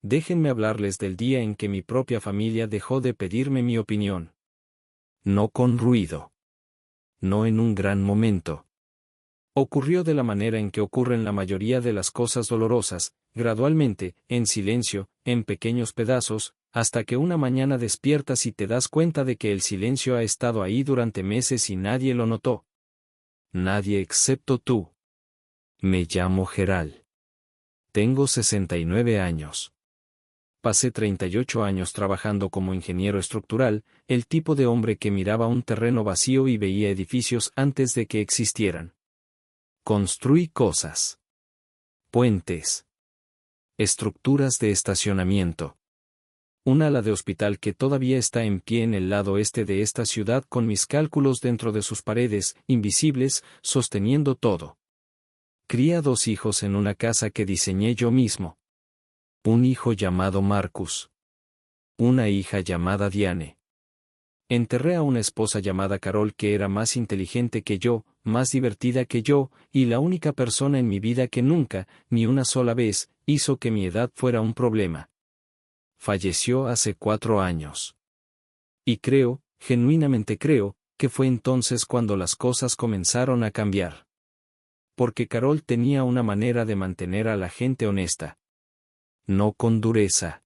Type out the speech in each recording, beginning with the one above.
Déjenme hablarles del día en que mi propia familia dejó de pedirme mi opinión. No con ruido. No en un gran momento. Ocurrió de la manera en que ocurren la mayoría de las cosas dolorosas, gradualmente, en silencio, en pequeños pedazos, hasta que una mañana despiertas y te das cuenta de que el silencio ha estado ahí durante meses y nadie lo notó. Nadie excepto tú. Me llamo Geral. Tengo 69 años. Pasé 38 años trabajando como ingeniero estructural, el tipo de hombre que miraba un terreno vacío y veía edificios antes de que existieran. Construí cosas. Puentes. Estructuras de estacionamiento. Un ala de hospital que todavía está en pie en el lado este de esta ciudad con mis cálculos dentro de sus paredes, invisibles, sosteniendo todo. Crié a 2 hijos en una casa que diseñé yo mismo. Un hijo llamado Marcus. Una hija llamada Diane. Enterré a una esposa llamada Carol que era más inteligente que yo, más divertida que yo, y la única persona en mi vida que nunca, ni una sola vez, hizo que mi edad fuera un problema. Falleció hace 4 años. Y creo, genuinamente creo, que fue entonces cuando las cosas comenzaron a cambiar. Porque Carol tenía una manera de mantener a la gente honesta. No con dureza.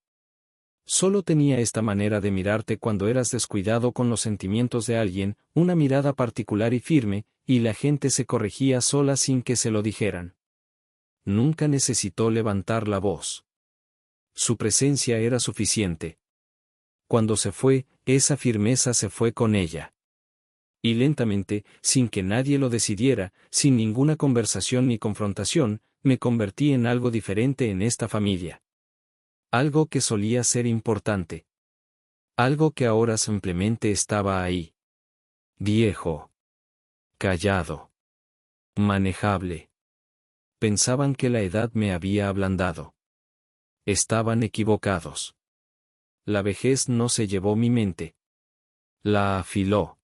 Solo tenía esta manera de mirarte cuando eras descuidado con los sentimientos de alguien, una mirada particular y firme, y la gente se corregía sola sin que se lo dijeran. Nunca necesitó levantar la voz. Su presencia era suficiente. Cuando se fue, esa firmeza se fue con ella. Y lentamente, sin que nadie lo decidiera, sin ninguna conversación ni confrontación, me convertí en algo diferente en esta familia. Algo que solía ser importante. Algo que ahora simplemente estaba ahí. Viejo. Callado. Manejable. Pensaban que la edad me había ablandado. Estaban equivocados. La vejez no se llevó mi mente. La afiló.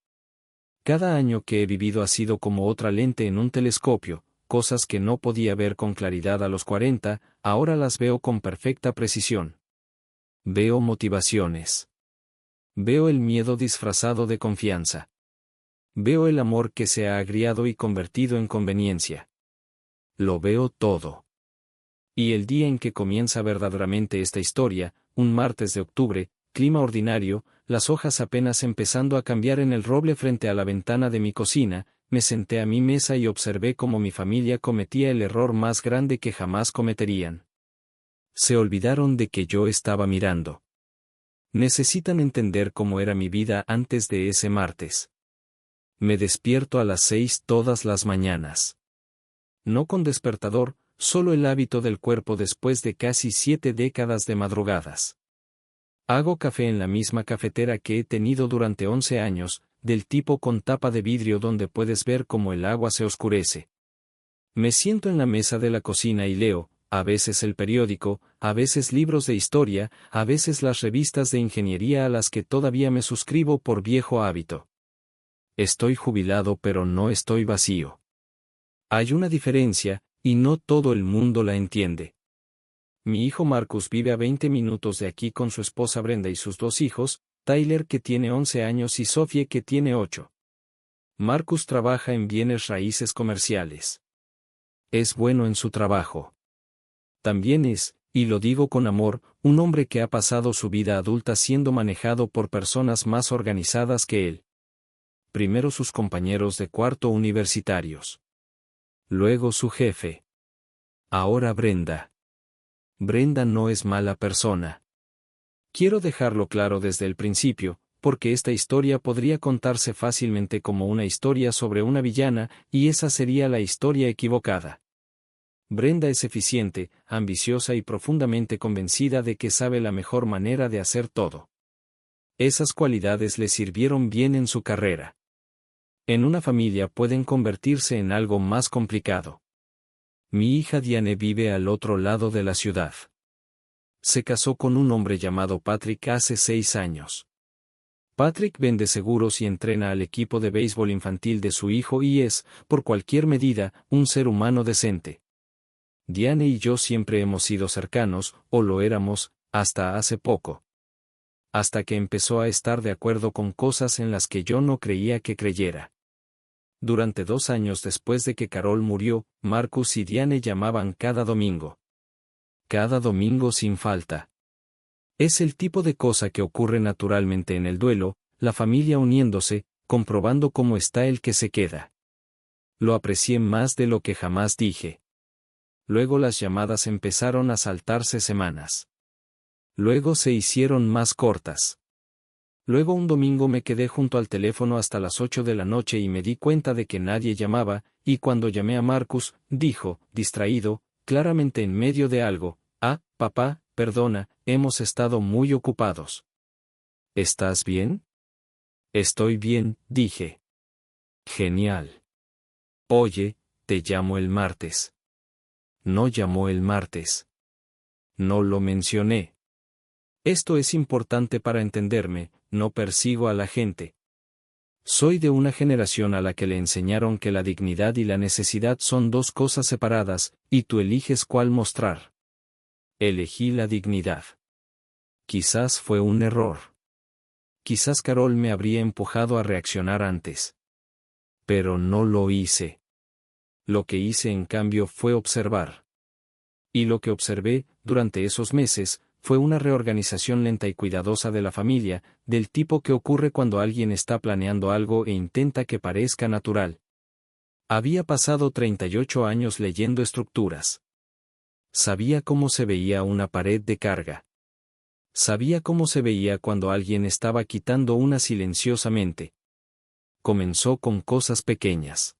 Cada año que he vivido ha sido como otra lente en un telescopio. Cosas que no podía ver con claridad a los 40, ahora las veo con perfecta precisión. Veo motivaciones. Veo el miedo disfrazado de confianza. Veo el amor que se ha agriado y convertido en conveniencia. Lo veo todo. Y el día en que comienza verdaderamente esta historia, un martes de octubre, clima ordinario, las hojas apenas empezando a cambiar en el roble frente a la ventana de mi cocina, me senté a mi mesa y observé cómo mi familia cometía el error más grande que jamás cometerían. Se olvidaron de que yo estaba mirando. Necesitan entender cómo era mi vida antes de ese martes. Me despierto a las 6 todas las mañanas. No con despertador, solo el hábito del cuerpo después de casi 7 décadas de madrugadas. Hago café en la misma cafetera que he tenido durante 11 años, del tipo con tapa de vidrio donde puedes ver cómo el agua se oscurece. Me siento en la mesa de la cocina y leo, a veces el periódico, a veces libros de historia, a veces las revistas de ingeniería a las que todavía me suscribo por viejo hábito. Estoy jubilado pero no estoy vacío. Hay una diferencia, y no todo el mundo la entiende. Mi hijo Marcus vive a 20 minutos de aquí con su esposa Brenda y sus 2 hijos, Tyler que tiene 11 años y Sophie que tiene 8. Marcus trabaja en bienes raíces comerciales. Es bueno en su trabajo. También es, y lo digo con amor, un hombre que ha pasado su vida adulta siendo manejado por personas más organizadas que él. Primero sus compañeros de cuarto universitarios. Luego su jefe. Ahora Brenda. Brenda no es mala persona. Quiero dejarlo claro desde el principio, porque esta historia podría contarse fácilmente como una historia sobre una villana, y esa sería la historia equivocada. Brenda es eficiente, ambiciosa y profundamente convencida de que sabe la mejor manera de hacer todo. Esas cualidades le sirvieron bien en su carrera. En una familia pueden convertirse en algo más complicado. Mi hija Diane vive al otro lado de la ciudad. Se casó con un hombre llamado Patrick hace 6 años. Patrick vende seguros y entrena al equipo de béisbol infantil de su hijo y es, por cualquier medida, un ser humano decente. Diane y yo siempre hemos sido cercanos, o lo éramos, Hasta hace poco. Hasta que empezó a estar de acuerdo con cosas en las que yo no creía que creyera. Durante 2 años después de que Carol murió, Marcus y Diane llamaban cada domingo. Cada domingo sin falta. Es el tipo de cosa que ocurre naturalmente en el duelo, la familia uniéndose, comprobando cómo está el que se queda. Lo aprecié más de lo que jamás dije. Luego las llamadas empezaron a saltarse semanas. Luego se hicieron más cortas. Luego un domingo me quedé junto al teléfono hasta las 8 de la noche y me di cuenta de que nadie llamaba, y cuando llamé a Marcus, dijo, distraído, claramente en medio de algo, papá, perdona, hemos estado muy ocupados. ¿Estás bien? Estoy bien, dije. Genial. Oye, te llamo el martes. No llamó el martes. No lo mencioné. Esto es importante para entenderme, no persigo a la gente. Soy de una generación a la que le enseñaron que la dignidad y la necesidad son 2 cosas separadas, y tú eliges cuál mostrar. Elegí la dignidad. Quizás fue un error. Quizás Carol me habría empujado a reaccionar antes. Pero no lo hice. Lo que hice en cambio fue observar. Y lo que observé, durante esos meses, fue una reorganización lenta y cuidadosa de la familia, del tipo que ocurre cuando alguien está planeando algo e intenta que parezca natural. Había pasado 38 años leyendo estructuras. Sabía cómo se veía una pared de carga. Sabía cómo se veía cuando alguien estaba quitando una silenciosamente. Comenzó con cosas pequeñas.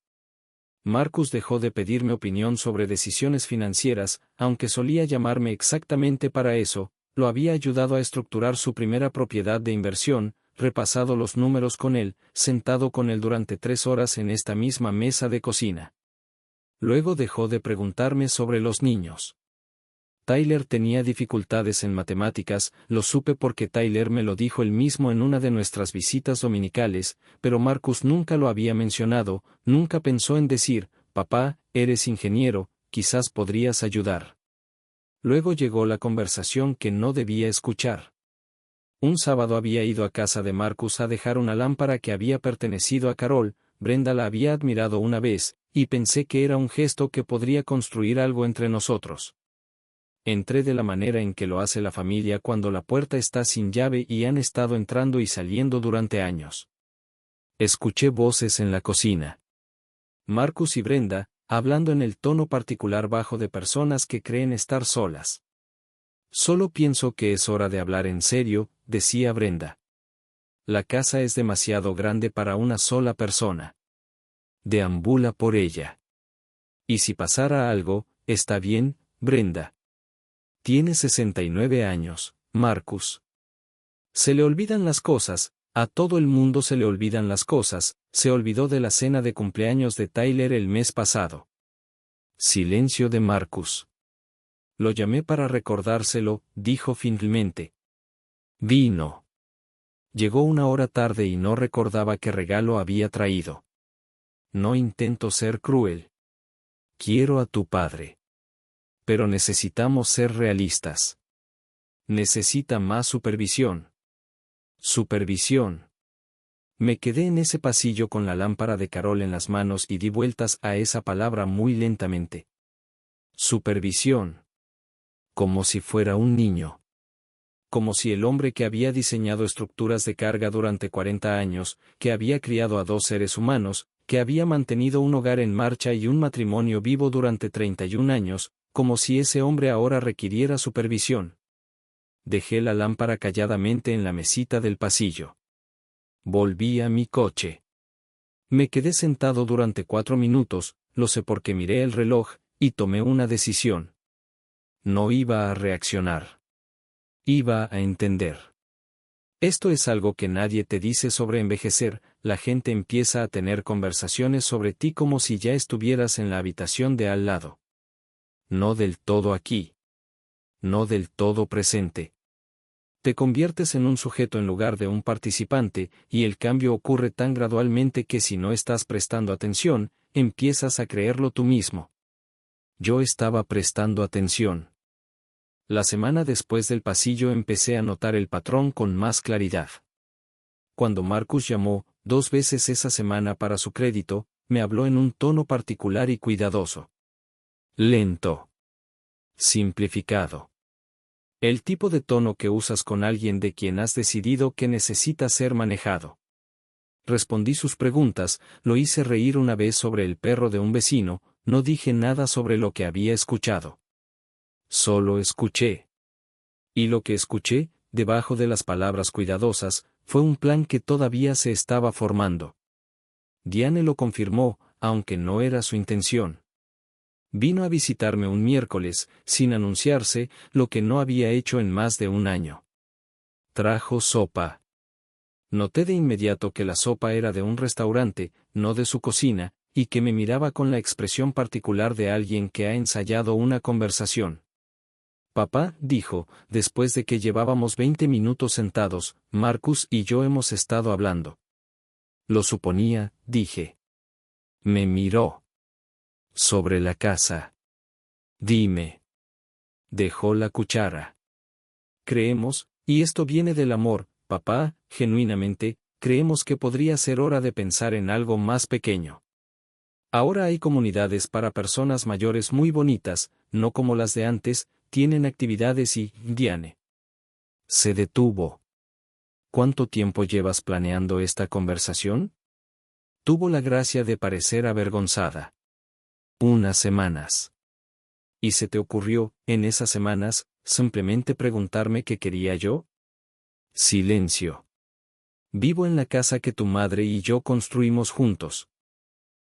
Marcus dejó de pedirme opinión sobre decisiones financieras, aunque solía llamarme exactamente para eso. Lo había ayudado a estructurar su primera propiedad de inversión, repasado los números con él, sentado con él durante 3 horas en esta misma mesa de cocina. Luego dejó de preguntarme sobre los niños. Tyler tenía dificultades en matemáticas, lo supe porque Tyler me lo dijo él mismo en una de nuestras visitas dominicales, pero Marcus nunca lo había mencionado, nunca pensó en decir, papá, eres ingeniero, quizás podrías ayudar. Luego llegó la conversación que no debía escuchar. Un sábado había ido a casa de Marcus a dejar una lámpara que había pertenecido a Carol. Brenda la había admirado una vez, y pensé que era un gesto que podría construir algo entre nosotros. Entré de la manera en que lo hace la familia cuando la puerta está sin llave y han estado entrando y saliendo durante años. Escuché voces en la cocina. Marcus y Brenda, hablando en el tono particular bajo de personas que creen estar solas. Solo pienso que es hora de hablar en serio, decía Brenda. La casa es demasiado grande para una sola persona. Deambula por ella. Y si pasara algo, está bien, Brenda. Tiene 69 años, Marcus. Se le olvidan las cosas, a todo el mundo se le olvidan las cosas, se olvidó de la cena de cumpleaños de Tyler el mes pasado. Silencio de Marcus. Lo llamé para recordárselo, dijo finalmente. Vino. Llegó 1 hora tarde y no recordaba qué regalo había traído. No intento ser cruel. Quiero a tu padre. Pero necesitamos ser realistas. Necesita más supervisión. Supervisión. Me quedé en ese pasillo con la lámpara de Carol en las manos y di vueltas a esa palabra muy lentamente. Supervisión. Como si fuera un niño. Como si el hombre que había diseñado estructuras de carga durante 40 años, que había criado a 2 seres humanos, que había mantenido un hogar en marcha y un matrimonio vivo durante 31 años, como si ese hombre ahora requiriera supervisión. Dejé la lámpara calladamente en la mesita del pasillo. Volví a mi coche. Me quedé sentado durante 4 minutos, lo sé porque miré el reloj, y tomé una decisión. No iba a reaccionar. Iba a entender. Esto es algo que nadie te dice sobre envejecer, la gente empieza a tener conversaciones sobre ti como si ya estuvieras en la habitación de al lado. No del todo aquí. No del todo presente. Te conviertes en un sujeto en lugar de un participante, y el cambio ocurre tan gradualmente que si no estás prestando atención, empiezas a creerlo tú mismo. Yo estaba prestando atención. La semana después del pasillo empecé a notar el patrón con más claridad. Cuando Marcus llamó 2 veces esa semana para su crédito, me habló en un tono particular y cuidadoso. Lento. Simplificado. El tipo de tono que usas con alguien de quien has decidido que necesita ser manejado. Respondí sus preguntas, lo hice reír una vez sobre el perro de un vecino, no dije nada sobre lo que había escuchado. Solo escuché. Y lo que escuché, debajo de las palabras cuidadosas, fue un plan que todavía se estaba formando. Diane lo confirmó, aunque no era su intención. Vino a visitarme un miércoles, sin anunciarse, lo que no había hecho en más de un año. Trajo sopa. Noté de inmediato que la sopa era de un restaurante, no de su cocina, y que me miraba con la expresión particular de alguien que ha ensayado una conversación. Papá, dijo, después de que llevábamos 20 minutos sentados, Marcus y yo hemos estado hablando. Lo suponía, dije. Me miró. Sobre la casa. Dime. Dejó la cuchara. Creemos, y esto viene del amor, papá, genuinamente, creemos que podría ser hora de pensar en algo más pequeño. Ahora hay comunidades para personas mayores muy bonitas, no como las de antes, tienen actividades y, Diane. Se detuvo. ¿Cuánto tiempo llevas planeando esta conversación? Tuvo la gracia de parecer avergonzada. Unas semanas. ¿Y se te ocurrió, en esas semanas, simplemente preguntarme qué quería yo? Silencio. Vivo en la casa que tu madre y yo construimos juntos.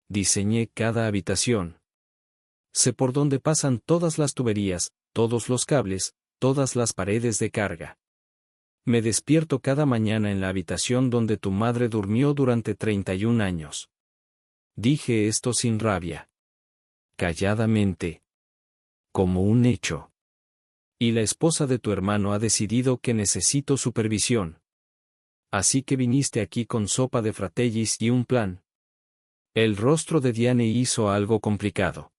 Diseñé cada habitación. Sé por dónde pasan todas las tuberías, todos los cables, todas las paredes de carga. Me despierto cada mañana en la habitación donde tu madre durmió durante 31 años. Dije esto sin rabia. Calladamente. Como un hecho. Y la esposa de tu hermano ha decidido que necesito supervisión. Así que viniste aquí con sopa de fratellis y un plan. El rostro de Diane hizo algo complicado.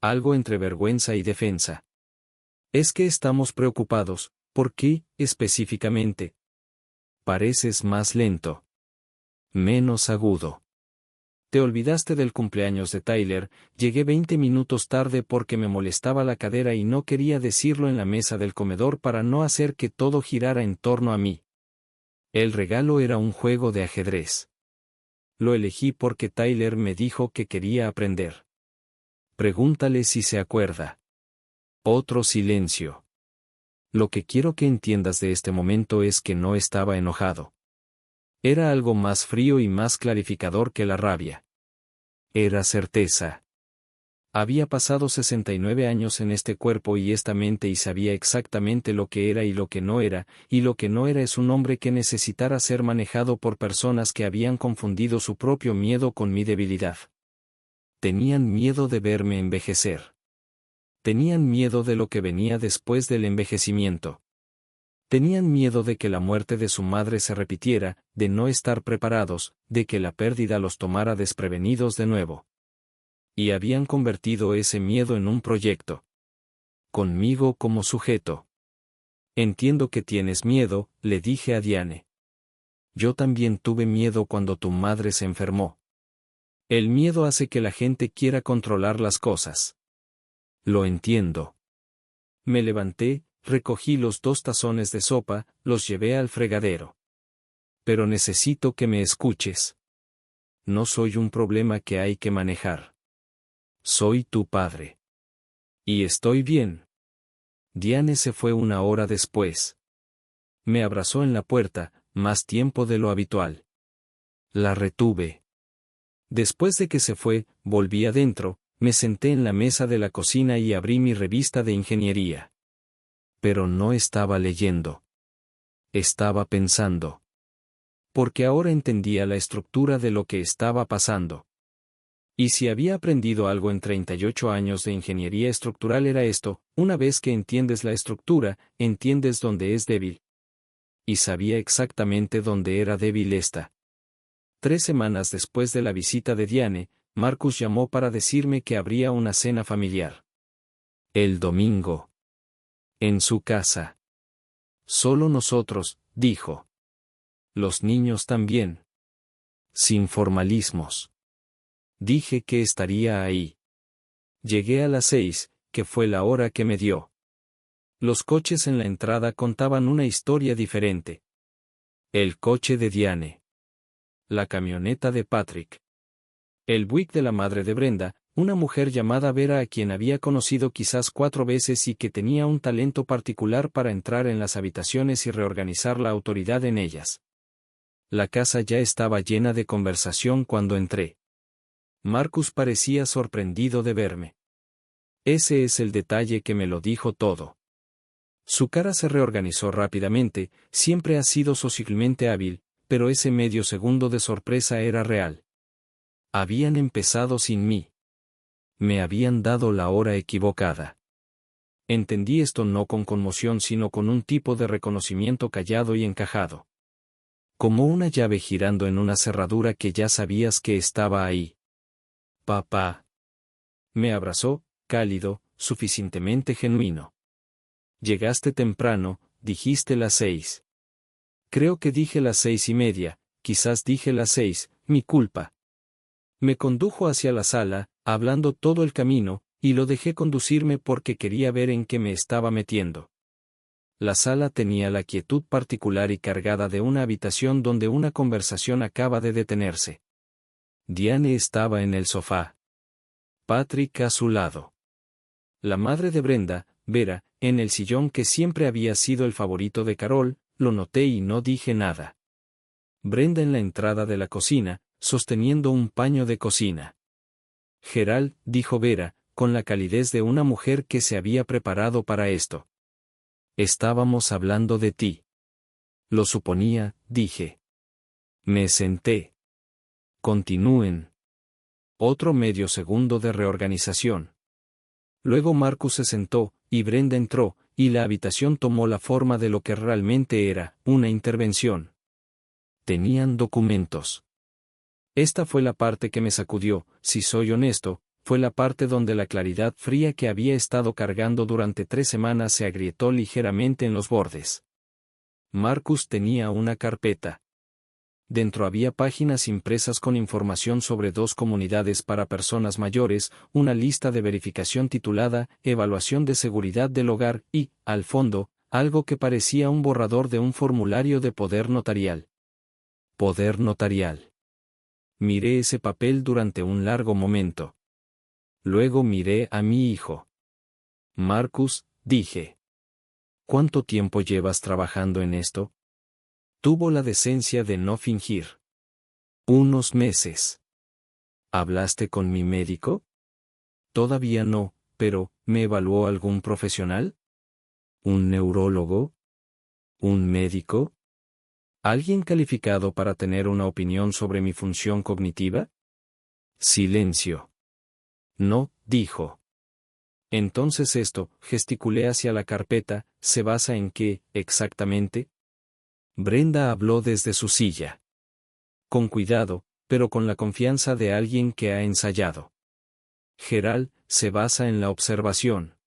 Algo entre vergüenza y defensa. Es que estamos preocupados. ¿Por qué, específicamente? Pareces más lento. Menos agudo. Te olvidaste del cumpleaños de Tyler, llegué 20 minutos tarde porque me molestaba la cadera y no quería decirlo en la mesa del comedor para no hacer que todo girara en torno a mí. El regalo era un juego de ajedrez. Lo elegí porque Tyler me dijo que quería aprender. Pregúntale si se acuerda. Otro silencio. Lo que quiero que entiendas de este momento es que no estaba enojado. Era algo más frío y más clarificador que la rabia. Era certeza. Había pasado 69 años en este cuerpo y esta mente y sabía exactamente lo que era y lo que no era, y lo que no era es un hombre que necesitara ser manejado por personas que habían confundido su propio miedo con mi debilidad. Tenían miedo de verme envejecer. Tenían miedo de lo que venía después del envejecimiento. Tenían miedo de que la muerte de su madre se repitiera, de no estar preparados, de que la pérdida los tomara desprevenidos de nuevo. Y habían convertido ese miedo en un proyecto. Conmigo como sujeto. Entiendo que tienes miedo, le dije a Diane. Yo también tuve miedo cuando tu madre se enfermó. El miedo hace que la gente quiera controlar las cosas. Lo entiendo. Me levanté, recogí los 2 tazones de sopa, los llevé al fregadero. Pero necesito que me escuches. No soy un problema que hay que manejar. Soy tu padre. Y estoy bien. Diane se fue 1 hora después. Me abrazó en la puerta, más tiempo de lo habitual. La retuve. Después de que se fue, volví adentro, me senté en la mesa de la cocina y abrí mi revista de ingeniería. Pero no estaba leyendo. Estaba pensando. Porque ahora entendía la estructura de lo que estaba pasando. Y si había aprendido algo en 38 años de ingeniería estructural era esto: una vez que entiendes la estructura, entiendes dónde es débil. Y sabía exactamente dónde era débil esta. 3 semanas después de la visita de Diane, Marcus llamó para decirme que habría una cena familiar. El domingo. En su casa. Solo nosotros, dijo. Los niños también. Sin formalismos. Dije que estaría ahí. Llegué a las 6, que fue la hora que me dio. Los coches en la entrada contaban una historia diferente. El coche de Diane. La camioneta de Patrick. El Buick de la madre de Brenda, una mujer llamada Vera a quien había conocido quizás 4 veces y que tenía un talento particular para entrar en las habitaciones y reorganizar la autoridad en ellas. La casa ya estaba llena de conversación cuando entré. Marcus parecía sorprendido de verme. Ese es el detalle que me lo dijo todo. Su cara se reorganizó rápidamente, siempre ha sido socialmente hábil, pero ese medio segundo de sorpresa era real. Habían empezado sin mí. Me habían dado la hora equivocada. Entendí esto no con conmoción sino con un tipo de reconocimiento callado y encajado. Como una llave girando en una cerradura que ya sabías que estaba ahí. Papá. Me abrazó, cálido, suficientemente genuino. Llegaste temprano, dijiste las 6. Creo que dije las 6:30, quizás dije las 6, mi culpa. Me condujo hacia la sala, hablando todo el camino, y lo dejé conducirme porque quería ver en qué me estaba metiendo. La sala tenía la quietud particular y cargada de una habitación donde una conversación acaba de detenerse. Diane estaba en el sofá. Patrick a su lado. La madre de Brenda, Vera, en el sillón que siempre había sido el favorito de Carol, lo noté y no dije nada. Brenda en la entrada de la cocina, sosteniendo un paño de cocina. Gerald, dijo Vera, con la calidez de una mujer que se había preparado para esto. Estábamos hablando de ti. Lo suponía, dije. Me senté. Continúen. Otro medio segundo de reorganización. Luego Marcus se sentó, y Brenda entró, y la habitación tomó la forma de lo que realmente era, una intervención. Tenían documentos. Esta fue la parte que me sacudió, si soy honesto, fue la parte donde la claridad fría que había estado cargando durante 3 semanas se agrietó ligeramente en los bordes. Marcus tenía una carpeta. Dentro había páginas impresas con información sobre 2 comunidades para personas mayores, una lista de verificación titulada Evaluación de Seguridad del Hogar y, al fondo, algo que parecía un borrador de un formulario de poder notarial. Poder notarial. Miré ese papel durante un largo momento. Luego miré a mi hijo. Marcus, dije. ¿Cuánto tiempo llevas trabajando en esto? Tuvo la decencia de no fingir. Unos meses. ¿Hablaste con mi médico? Todavía no, pero, ¿me evaluó algún profesional? ¿Un neurólogo? ¿Un médico? ¿Alguien calificado para tener una opinión sobre mi función cognitiva? Silencio. No, dijo. Entonces esto, gesticulé hacia la carpeta, ¿se basa en qué, exactamente? Brenda habló desde su silla. Con cuidado, pero con la confianza de alguien que ha ensayado. Gerald, se basa en la observación.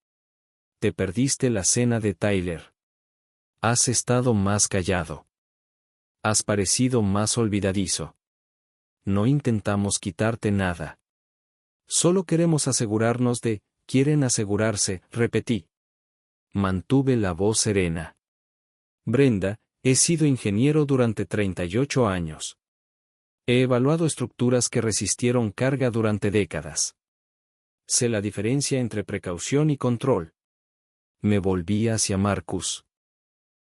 Te perdiste la cena de Tyler. Has estado más callado. Has parecido más olvidadizo. No intentamos quitarte nada. Solo queremos asegurarnos de, quieren asegurarse, repetí. Mantuve la voz serena. Brenda, he sido ingeniero durante 38 años. He evaluado estructuras que resistieron carga durante décadas. Sé la diferencia entre precaución y control. Me volví hacia Marcus.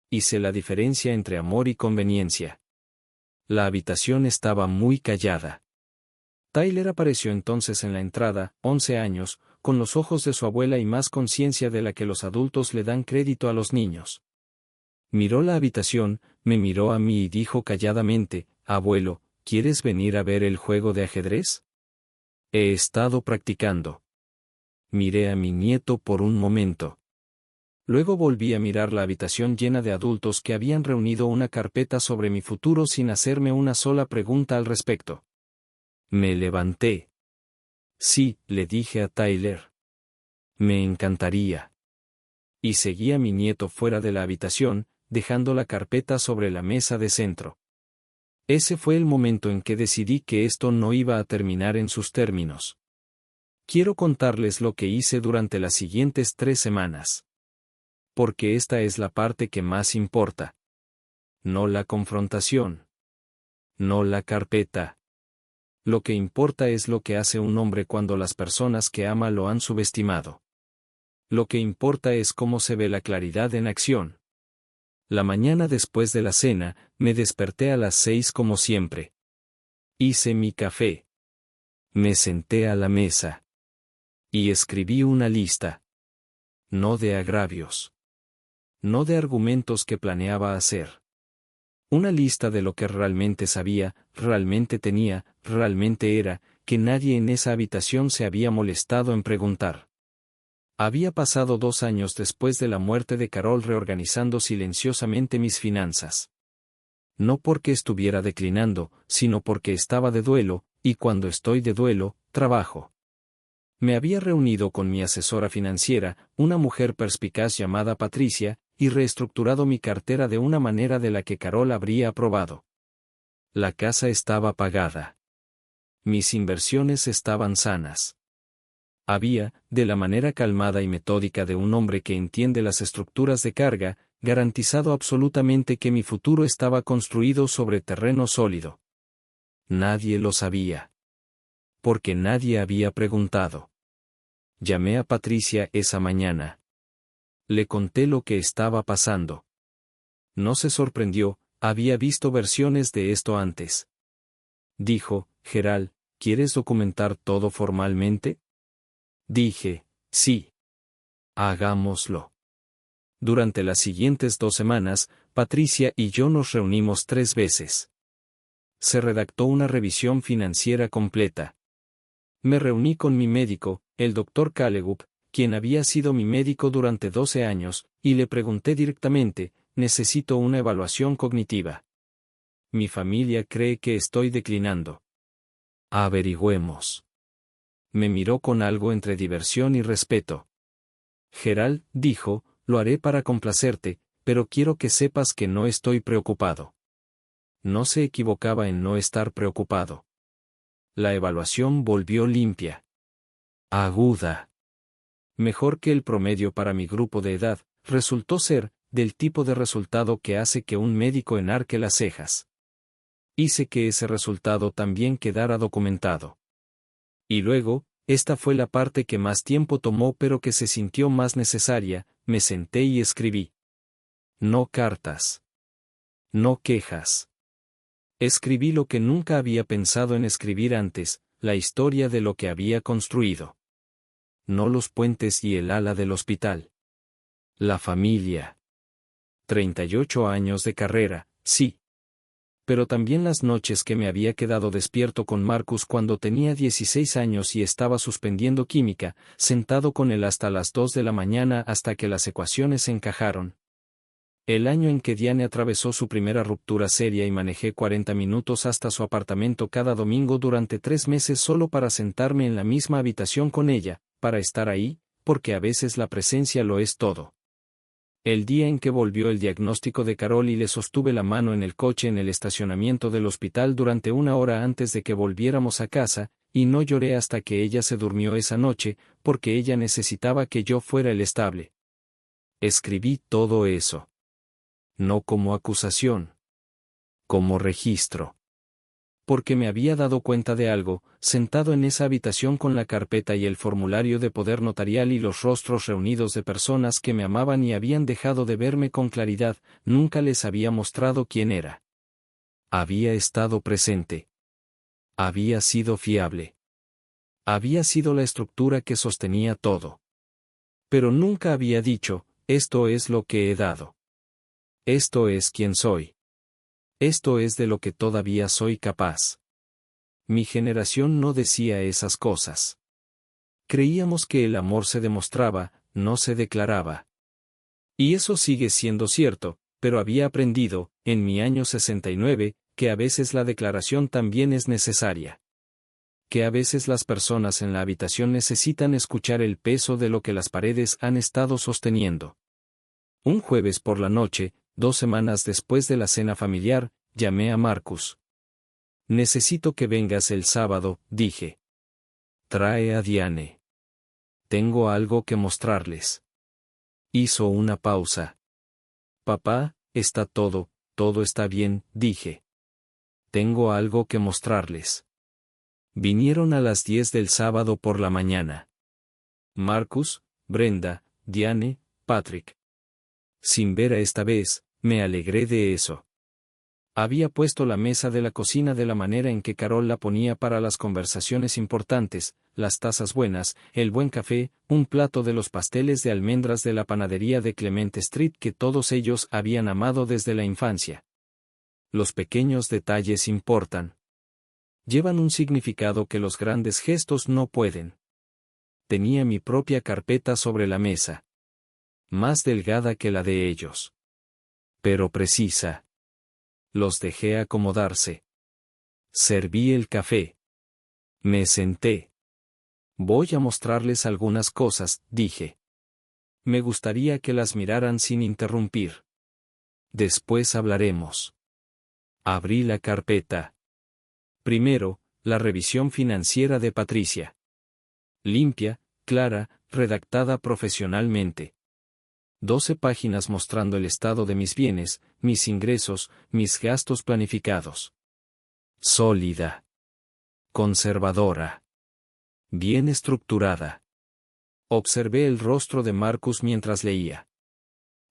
Y sé la diferencia entre amor y conveniencia. La habitación estaba muy callada. Tyler apareció entonces en la entrada, 11 años, con los ojos de su abuela y más conciencia de la que los adultos le dan crédito a los niños. Miró la habitación, me miró a mí y dijo calladamente, abuelo, ¿quieres venir a ver el juego de ajedrez? He estado practicando. Miré a mi nieto por un momento. Luego volví a mirar la habitación llena de adultos que habían reunido una carpeta sobre mi futuro sin hacerme una sola pregunta al respecto. Me levanté. Sí, le dije a Tyler. Me encantaría. Y seguí a mi nieto fuera de la habitación, dejando la carpeta sobre la mesa de centro. Ese fue el momento en que decidí que esto no iba a terminar en sus términos. Quiero contarles lo que hice durante las siguientes 3 semanas. Porque esta es la parte que más importa. No la confrontación. No la carpeta. Lo que importa es lo que hace un hombre cuando las personas que ama lo han subestimado. Lo que importa es cómo se ve la claridad en acción. La mañana después de la cena, me desperté a las 6 como siempre. Hice mi café. Me senté a la mesa. Y escribí una lista. No de agravios. No de argumentos que planeaba hacer. Una lista de lo que realmente sabía, realmente tenía, realmente era, que nadie en esa habitación se había molestado en preguntar. Había pasado 2 años después de la muerte de Carol reorganizando silenciosamente mis finanzas. No porque estuviera declinando, sino porque estaba de duelo, y cuando estoy de duelo, trabajo. Me había reunido con mi asesora financiera, una mujer perspicaz llamada Patricia, y reestructurado mi cartera de una manera de la que Carol habría aprobado. La casa estaba pagada. Mis inversiones estaban sanas. Había, de la manera calmada y metódica de un hombre que entiende las estructuras de carga, garantizado absolutamente que mi futuro estaba construido sobre terreno sólido. Nadie lo sabía. Porque nadie había preguntado. Llamé a Patricia esa mañana. Le conté lo que estaba pasando. No se sorprendió, había visto versiones de esto antes. Dijo, Gerald, ¿quieres documentar todo formalmente? Dije, sí. Hagámoslo. Durante las siguientes 2 semanas, Patricia y yo nos reunimos 3 veces. Se redactó una revisión financiera completa. Me reuní con mi médico, el Dr. Callegup, quien había sido mi médico durante 12 años, y le pregunté directamente, necesito una evaluación cognitiva. Mi familia cree que estoy declinando. Averigüemos. Me miró con algo entre diversión y respeto. Gerald, dijo, lo haré para complacerte, pero quiero que sepas que no estoy preocupado. No se equivocaba en no estar preocupado. La evaluación volvió limpia. Aguda. Mejor que el promedio para mi grupo de edad, resultó ser, del tipo de resultado que hace que un médico enarque las cejas. Hice que ese resultado también quedara documentado. Y luego, esta fue la parte que más tiempo tomó pero que se sintió más necesaria, me senté y escribí. No cartas. No quejas. Escribí lo que nunca había pensado en escribir antes, la historia de lo que había construido. No los puentes y el ala del hospital. La familia. 38 años de carrera, sí. Pero también las noches que me había quedado despierto con Marcus cuando tenía 16 años y estaba suspendiendo química, sentado con él hasta las 2 de la mañana hasta que las ecuaciones encajaron. El año en que Diane atravesó su primera ruptura seria y manejé 40 minutos hasta su apartamento cada domingo durante 3 meses solo para sentarme en la misma habitación con ella, para estar ahí, porque a veces la presencia lo es todo. El día en que volvió el diagnóstico de Carol y le sostuve la mano en el coche en el estacionamiento del hospital durante 1 hora antes de que volviéramos a casa, y no lloré hasta que ella se durmió esa noche, porque ella necesitaba que yo fuera el estable. Escribí todo eso. No como acusación. Como registro. Porque me había dado cuenta de algo, sentado en esa habitación con la carpeta y el formulario de poder notarial y los rostros reunidos de personas que me amaban y habían dejado de verme con claridad, nunca les había mostrado quién era. Había estado presente. Había sido fiable. Había sido la estructura que sostenía todo. Pero nunca había dicho, esto es lo que he dado. Esto es quien soy. Esto es de lo que todavía soy capaz. Mi generación no decía esas cosas. Creíamos que el amor se demostraba, no se declaraba. Y eso sigue siendo cierto, pero había aprendido, en mi año 69, que a veces la declaración también es necesaria. Que a veces las personas en la habitación necesitan escuchar el peso de lo que las paredes han estado sosteniendo. Un jueves por la noche, 2 semanas después de la cena familiar, llamé a Marcus. Necesito que vengas el sábado, dije. Trae a Diane. Tengo algo que mostrarles. Hizo una pausa. Papá, está todo está bien, dije. Tengo algo que mostrarles. Vinieron a las 10 del sábado por la mañana. Marcus, Brenda, Diane, Patrick. Sin ver a esta vez, me alegré de eso. Había puesto la mesa de la cocina de la manera en que Carol la ponía para las conversaciones importantes, las tazas buenas, el buen café, un plato de los pasteles de almendras de la panadería de Clement Street que todos ellos habían amado desde la infancia. Los pequeños detalles importan. Llevan un significado que los grandes gestos no pueden. Tenía mi propia carpeta sobre la mesa. Más delgada que la de ellos. Pero precisa. Los dejé acomodarse. Serví el café. Me senté. Voy a mostrarles algunas cosas, dije. Me gustaría que las miraran sin interrumpir. Después hablaremos. Abrí la carpeta. Primero, la revisión financiera de Patricia. Limpia, clara, redactada profesionalmente. 12 páginas mostrando el estado de mis bienes, mis ingresos, mis gastos planificados. Sólida. Conservadora. Bien estructurada. Observé el rostro de Marcus mientras leía.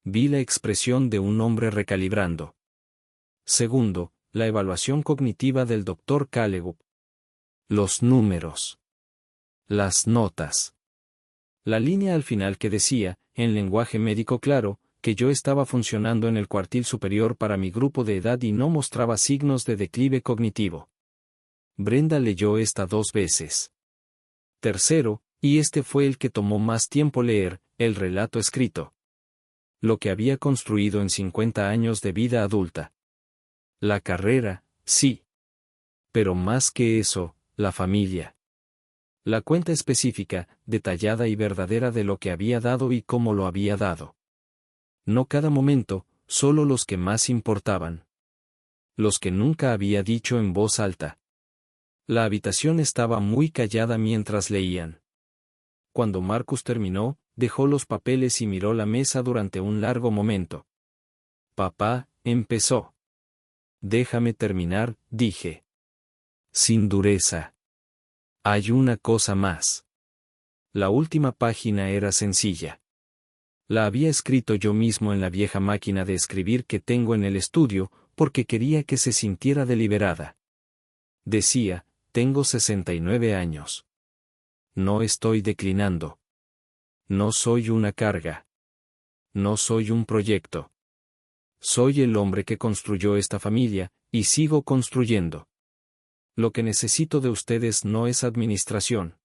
Vi la expresión de un hombre recalibrando. Segundo, la evaluación cognitiva del Dr. Callegup. Los números. Las notas. La línea al final que decía, en lenguaje médico claro, que yo estaba funcionando en el cuartil superior para mi grupo de edad y no mostraba signos de declive cognitivo. Brenda leyó esta 2 veces. Tercero, y este fue el que tomó más tiempo leer, el relato escrito. Lo que había construido en 50 años de vida adulta. La carrera, sí. Pero más que eso, la familia. La cuenta específica, detallada y verdadera de lo que había dado y cómo lo había dado. No cada momento, solo los que más importaban. Los que nunca había dicho en voz alta. La habitación estaba muy callada mientras leían. Cuando Marcus terminó, dejó los papeles y miró la mesa durante un largo momento. Papá, empezó. Déjame terminar, dije. Sin dureza. Hay una cosa más. La última página era sencilla. La había escrito yo mismo en la vieja máquina de escribir que tengo en el estudio, porque quería que se sintiera deliberada. Decía, tengo 69 años. No estoy declinando. No soy una carga. No soy un proyecto. Soy el hombre que construyó esta familia, y sigo construyendo. Lo que necesito de ustedes no es administración.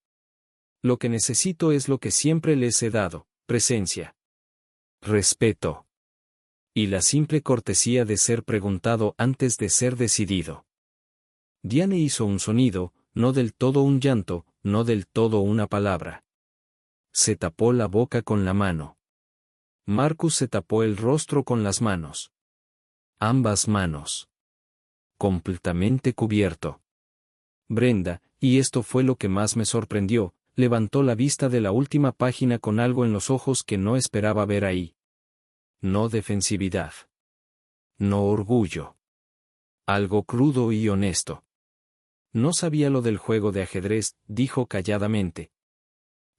Lo que necesito es lo que siempre les he dado, presencia. Respeto. Y la simple cortesía de ser preguntado antes de ser decidido. Diane hizo un sonido, no del todo un llanto, no del todo una palabra. Se tapó la boca con la mano. Marcus se tapó el rostro con las manos. Ambas manos. Completamente cubierto. Brenda, y esto fue lo que más me sorprendió, levantó la vista de la última página con algo en los ojos que no esperaba ver ahí. No defensividad. No orgullo. Algo crudo y honesto. No sabía lo del juego de ajedrez, dijo calladamente.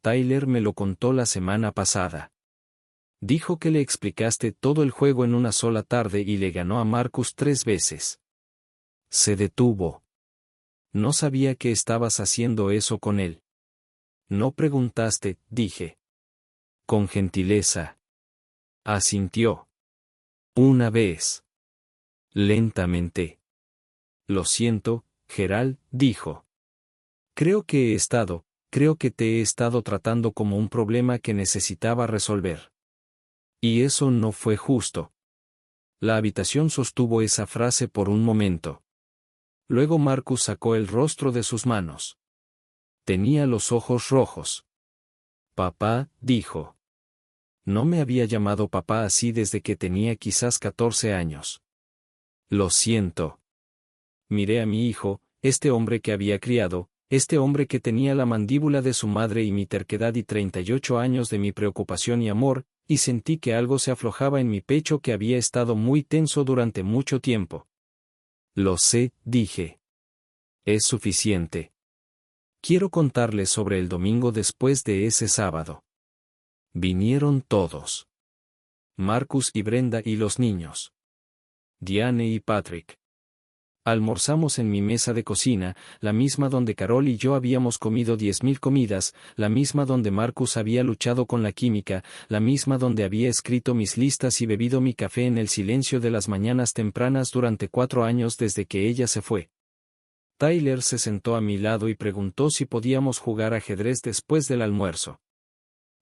Tyler me lo contó la semana pasada. Dijo que le explicaste todo el juego en una sola tarde y le ganó a Marcus 3 veces. Se detuvo. No sabía que estabas haciendo eso con él. No preguntaste, dije. Con gentileza. Asintió. Una vez. Lentamente. Lo siento, Gerald, dijo. Creo que te he estado tratando como un problema que necesitaba resolver. Y eso no fue justo. La habitación sostuvo esa frase por un momento. Luego Marcus sacó el rostro de sus manos. Tenía los ojos rojos. Papá, dijo. No me había llamado papá así desde que tenía quizás 14 años. Lo siento. Miré a mi hijo, este hombre que había criado, este hombre que tenía la mandíbula de su madre y mi terquedad y 38 años de mi preocupación y amor, y sentí que algo se aflojaba en mi pecho que había estado muy tenso durante mucho tiempo. Lo sé, dije. Es suficiente. Quiero contarles sobre el domingo después de ese sábado. Vinieron todos. Marcus y Brenda y los niños. Diane y Patrick. Almorzamos en mi mesa de cocina, la misma donde Carol y yo habíamos comido 10.000 comidas, la misma donde Marcus había luchado con la química, la misma donde había escrito mis listas y bebido mi café en el silencio de las mañanas tempranas durante 4 años desde que ella se fue. Tyler se sentó a mi lado y preguntó si podíamos jugar ajedrez después del almuerzo.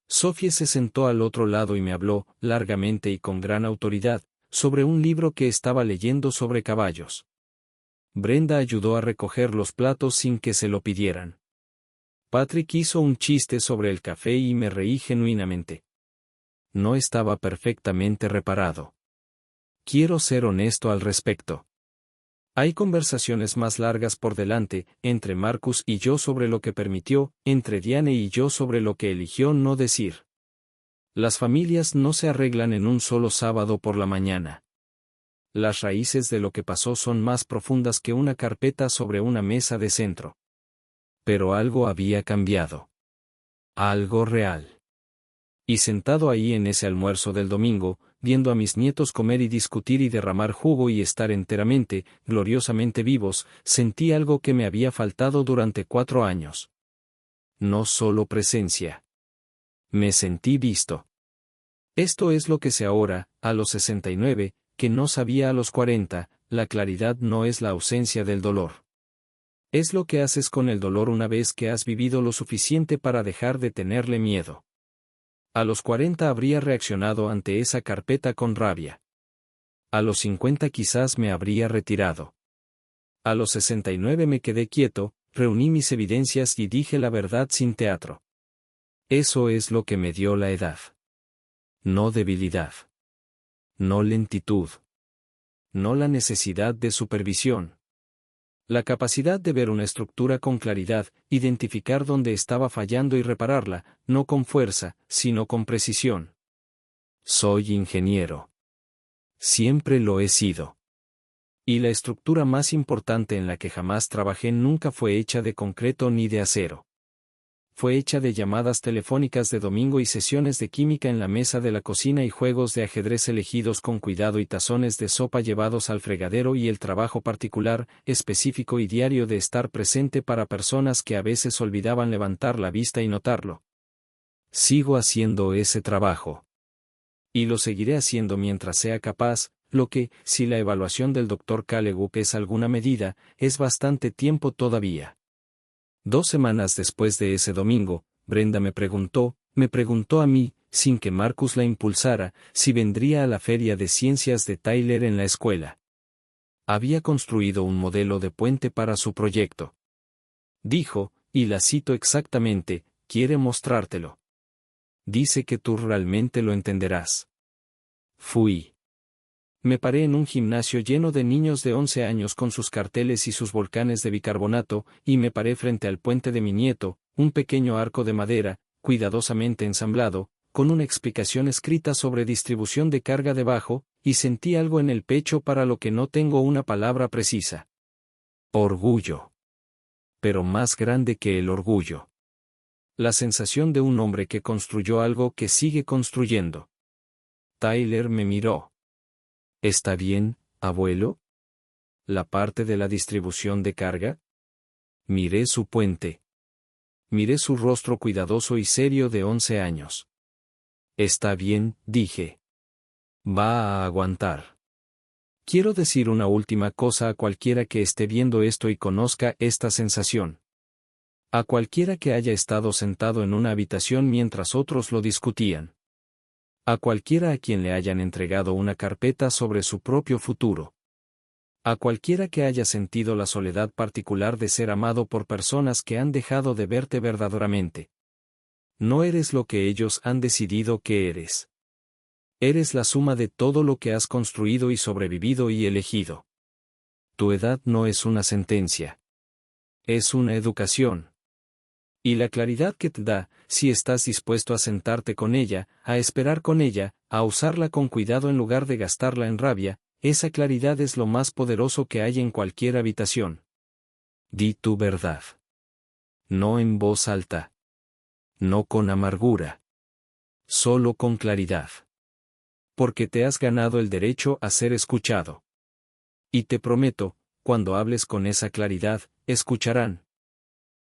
Sophie se sentó al otro lado y me habló, largamente y con gran autoridad, sobre un libro que estaba leyendo sobre caballos. Brenda ayudó a recoger los platos sin que se lo pidieran. Patrick hizo un chiste sobre el café y me reí genuinamente. No estaba perfectamente reparado. Quiero ser honesto al respecto. Hay conversaciones más largas por delante, entre Marcus y yo sobre lo que permitió, entre Diane y yo sobre lo que eligió no decir. Las familias no se arreglan en un solo sábado por la mañana. Las raíces de lo que pasó son más profundas que una carpeta sobre una mesa de centro. Pero algo había cambiado. Algo real. Y sentado ahí en ese almuerzo del domingo, viendo a mis nietos comer y discutir y derramar jugo y estar enteramente, gloriosamente vivos, sentí algo que me había faltado durante 4 años. No solo presencia. Me sentí visto. Esto es lo que sé ahora, a los 69, que no sabía a los 40, la claridad no es la ausencia del dolor. Es lo que haces con el dolor una vez que has vivido lo suficiente para dejar de tenerle miedo. A los 40 habría reaccionado ante esa carpeta con rabia. A los 50 quizás me habría retirado. A los 69 me quedé quieto, reuní mis evidencias y dije la verdad sin teatro. Eso es lo que me dio la edad. No debilidad. No lentitud. No la necesidad de supervisión. La capacidad de ver una estructura con claridad, identificar dónde estaba fallando y repararla, no con fuerza, sino con precisión. Soy ingeniero. Siempre lo he sido. Y la estructura más importante en la que jamás trabajé nunca fue hecha de concreto ni de acero. Fue hecha de llamadas telefónicas de domingo y sesiones de química en la mesa de la cocina y juegos de ajedrez elegidos con cuidado y tazones de sopa llevados al fregadero y el trabajo particular, específico y diario de estar presente para personas que a veces olvidaban levantar la vista y notarlo. Sigo haciendo ese trabajo. Y lo seguiré haciendo mientras sea capaz, lo que, si la evaluación del Dr. Callegup es alguna medida, es bastante tiempo todavía. 2 semanas después de ese domingo, Brenda me preguntó a mí, sin que Marcus la impulsara, si vendría a la feria de ciencias de Tyler en la escuela. Había construido un modelo de puente para su proyecto. Dijo, y la cito exactamente, quiere mostrártelo. Dice que tú realmente lo entenderás. Fui. Me paré en un gimnasio lleno de niños de 11 años con sus carteles y sus volcanes de bicarbonato, y me paré frente al puente de mi nieto, un pequeño arco de madera, cuidadosamente ensamblado, con una explicación escrita sobre distribución de carga debajo, y sentí algo en el pecho para lo que no tengo una palabra precisa. Orgullo. Pero más grande que el orgullo. La sensación de un hombre que construyó algo que sigue construyendo. Tyler me miró. ¿Está bien, abuelo? ¿La parte de la distribución de carga? Miré su puente. Miré su rostro cuidadoso y serio de 11 años. Está bien, dije. Va a aguantar. Quiero decir una última cosa a cualquiera que esté viendo esto y conozca esta sensación. A cualquiera que haya estado sentado en una habitación mientras otros lo discutían. A cualquiera a quien le hayan entregado una carpeta sobre su propio futuro. A cualquiera que haya sentido la soledad particular de ser amado por personas que han dejado de verte verdaderamente. no eres lo que ellos han decidido que eres. Eres la suma de todo lo que has construido y sobrevivido y elegido. Tu edad no es una sentencia. Es una educación. Y la claridad que te da, si estás dispuesto a sentarte con ella, a esperar con ella, a usarla con cuidado en lugar de gastarla en rabia, esa claridad es lo más poderoso que hay en cualquier habitación. Di tu verdad. No en voz alta. No con amargura. Solo con claridad. Porque te has ganado el derecho a ser escuchado. Y te prometo, cuando hables con esa claridad, escucharán.